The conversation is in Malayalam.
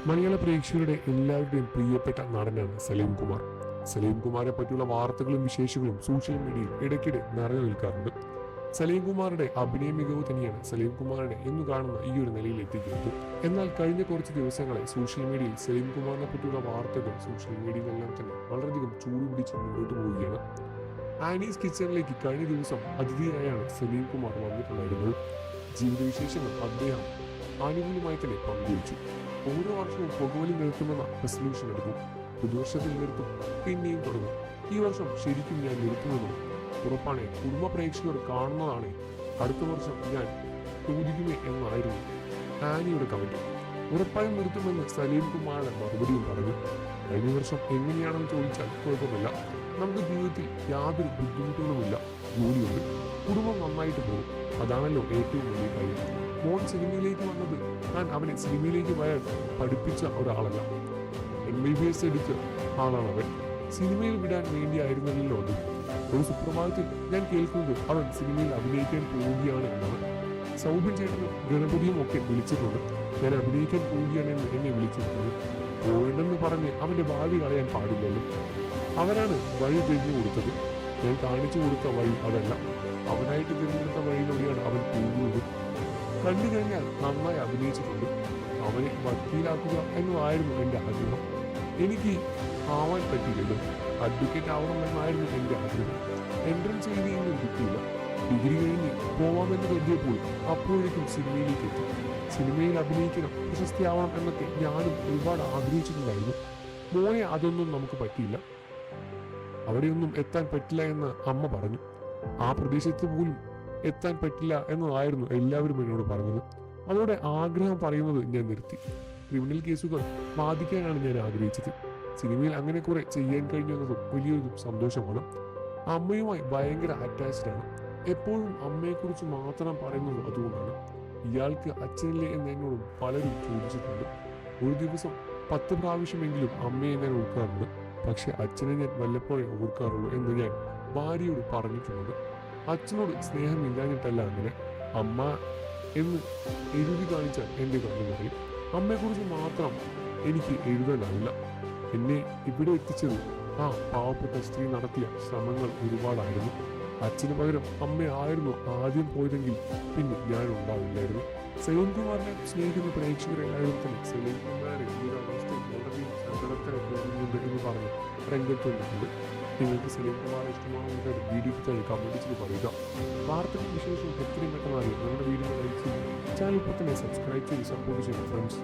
മലയാള പ്രേക്ഷകരുടെ എല്ലാവരുടെയും പ്രിയപ്പെട്ട നടനാണ് സലീം കുമാർ. സലീം കുമാറിനെ പറ്റിയുള്ള വാർത്തകളും വിശേഷങ്ങളും സോഷ്യൽ മീഡിയയിൽ ഇടയ്ക്കിടെ നിറഞ്ഞു നിൽക്കാറുണ്ട്. സലീം കുമാറുടെ അഭിനയ മികവ് തന്നെയാണ് സലീം കുമാറിനെ ഇന്ന് കാണുന്ന ഈ ഒരു നിലയിൽ എത്തിക്കുന്നത്. എന്നാൽ കഴിഞ്ഞ കുറച്ച് ദിവസങ്ങളെ സോഷ്യൽ മീഡിയയിൽ സലീം കുമാറിനെ പറ്റിയുള്ള വാർത്തകൾ സോഷ്യൽ മീഡിയയിലെല്ലാം തന്നെ വളരെയധികം ചൂടുപിടിച്ച് മുന്നോട്ട് പോവുകയാണ്. ആനീസ് കിച്ചണിലേക്ക് കഴിഞ്ഞ ദിവസം അതിഥിയായാണ് സലീം കുമാർ വന്നിട്ടുണ്ടായിരുന്നത്. ജീവിതവിശേഷങ്ങൾ അദ്ദേഹം ആനുകൂല്യമായി തന്നെ പങ്കുവച്ചു. ഓരോ വർഷവും പുകവലി നിർത്തുമെന്ന റെസൊല്യൂഷൻ എടുക്കും. പുതുവർഷത്തിൽ നിർത്തും, പിന്നെയും തുടങ്ങും. ഈ വർഷം ശരിക്കും ഞാൻ നിർത്തുമെന്നും ഉറപ്പാണ്. കുടുംബ പ്രേക്ഷകർ കാണുന്നതാണ്. അടുത്ത വർഷം ഞാൻ ചോദിക്കുമേ എന്നായിരുന്നു ആനിയുടെ കമന്റ്. ഉറപ്പായും നിർത്തുമെന്ന് സലീം കുമാറുടെ മറുപടിയും പറഞ്ഞു. കഴിഞ്ഞ വർഷം എങ്ങനെയാണെന്ന് ചോദിച്ചാൽ കുഴപ്പമില്ല, നമുക്ക് ജീവിതത്തിൽ യാതൊരു ബുദ്ധിമുട്ടുകളുമില്ല, ജോലിയുണ്ട്, കുടുംബം നന്നായിട്ട് പോകും. അതാണല്ലോ ഏറ്റവും വലിയ കാര്യം. മോൻ സിനിമയിലേക്ക് വന്നത് ഞാൻ അവനെ സിനിമയിലേക്ക് വരാൻ പഠിപ്പിച്ച ഒരാളല്ല. MBBS എടുത്ത ആളാണ് അവൻ. സിനിമയിൽ വിടാൻ വേണ്ടിയായിരുന്നല്ലോ അത്. ഒരു സുപ്രഭാതത്തിൽ ഞാൻ കേൾക്കുന്നത് അവൻ സിനിമയിൽ അഭിനയിക്കാൻ പോവുകയാണ് എന്നാണ്. സൗബിൻ ചേട്ടനും ഗണപതിയും ഒക്കെ വിളിച്ചിട്ടുണ്ട്. ഞാൻ അഭിനയിക്കാൻ പോവുകയാണ് എന്ന് എന്നെ വിളിച്ചിട്ടുണ്ട്. പോകണ്ടെന്ന് പറഞ്ഞ് അവന്റെ ഭാവി കളയാൻ പാടില്ലല്ലോ. അവനാണ് വഴി തിരിഞ്ഞു കൊടുത്തത്. ഞാൻ കാണിച്ചു കൊടുത്ത വഴി അതല്ല. അവനായിട്ട് തിരഞ്ഞെടുത്ത വഴിയിലൂടെയാണ് അവൻ പോകുന്നത്. കണ്ടു കഴിഞ്ഞാൽ നന്നായി അഭിനയിച്ചിട്ടുണ്ട്. അവനെ വക്കീലാക്കുക എന്നതായിരുന്നു എൻ്റെ ആഗ്രഹം. എനിക്ക് ആവാൻ പറ്റിയില്ലല്ലോ. അഡ്വക്കേറ്റ് ആവണം എന്നായിരുന്നു എൻ്റെ ആഗ്രഹം. എൻട്രൻസ് എഴുതിയൊന്നും കിട്ടിയില്ല. ഡിഗ്രി കഴിഞ്ഞ് പോവാമെന്ന് കരുതിയപ്പോൾ അപ്പോഴേക്കും സിനിമയിലേക്ക് എത്തി. സിനിമയിൽ അഭിനയിക്കണം, പ്രശസ്തിയാവണം എന്നൊക്കെ ഞാനും ഒരുപാട് ആഗ്രഹിച്ചിട്ടുണ്ടായിരുന്നു. മോനെ അതൊന്നും നമുക്ക് പറ്റിയില്ല, അവിടെയൊന്നും എത്താൻ പറ്റില്ല എന്ന് അമ്മ പറഞ്ഞു. ആ പ്രദേശത്ത് പോലും എത്താൻ പറ്റില്ല എന്നതായിരുന്നു എല്ലാവരും എന്നോട് പറഞ്ഞത്. അതോടെ ആഗ്രഹം പറയുന്നത് ഞാൻ നിർത്തി. ക്രിമിനൽ കേസുകൾ ബാധിക്കാനാണ് ഞാൻ ആഗ്രഹിച്ചത്. സിനിമയിൽ അങ്ങനെ കുറെ ചെയ്യാൻ കഴിഞ്ഞു എന്നതും വലിയൊരു സന്തോഷമാണ്. അമ്മയുമായി ഭയങ്കര അറ്റാച്ച്ഡ് ആണ്. എപ്പോഴും അമ്മയെക്കുറിച്ച് മാത്രം പറയുന്നത് അതുകൊണ്ടാണ്. ഇയാൾക്ക് അച്ഛനില്ലേ എന്ന് എന്നോട് പലരും ചോദിച്ചിട്ടുണ്ട്. ഒരു ദിവസം 10 പ്രാവശ്യമെങ്കിലും അമ്മയെ ഞാൻ ഓർക്കാറുണ്ട്. പക്ഷെ അച്ഛനെ ഞാൻ വല്ലപ്പോഴേ ഓർക്കാറുള്ളൂ എന്ന് ഞാൻ ഭാര്യയോട് പറഞ്ഞിട്ടുണ്ട്. അച്ഛനോട് സ്നേഹമില്ലാഞ്ഞിട്ടല്ല അങ്ങനെ. അമ്മ എന്ന് എഴുതി കാണിച്ചാൽ എൻ്റെ കണ്ണു പറയും. അമ്മയെക്കുറിച്ച് മാത്രം എനിക്ക് എഴുതാനാവില്ല. എന്നെ ഇവിടെ എത്തിച്ചത് ആ പാവപ്പെട്ട സ്ത്രീ നടത്തിയ ശ്രമങ്ങൾ ഒരുപാടായിരുന്നു. അച്ഛന് പകരം അമ്മയായിരുന്നു ആദ്യം പോയതെങ്കിൽ പിന്നെ ഞാൻ ഉണ്ടാവില്ലായിരുന്നു. സലീം കുമാറിനെ സ്നേഹിക്കുന്ന പ്രേക്ഷകരെല്ലാവരും തന്നെ സലീം കുമാറിനെ ഈ ഒരു അവസ്ഥയിൽ വളരെയധികം സങ്കടത്തിന് പോകുന്നുണ്ട് എന്ന് പറഞ്ഞ് രംഗത്തുണ്ട്. നിങ്ങൾക്ക് സലീം കുമാറിനെ ഇഷ്ടമാണെന്ന് വീഡിയോയ്ക്ക് താഴെ കമന്റ് ചെയ്ത് പറയുക. വാർത്തകളും വിശേഷവും എത്രയും പെട്ടെന്ന് അറിയാം. നമ്മുടെ വീഡിയോ ലൈക്ക് ചെയ്യും, ചാനൽ ഇപ്പോൾ തന്നെ സബ്സ്ക്രൈബ് ചെയ്ത് സപ്പോർട്ട് ചെയ്യുക ഫ്രണ്ട്സ്.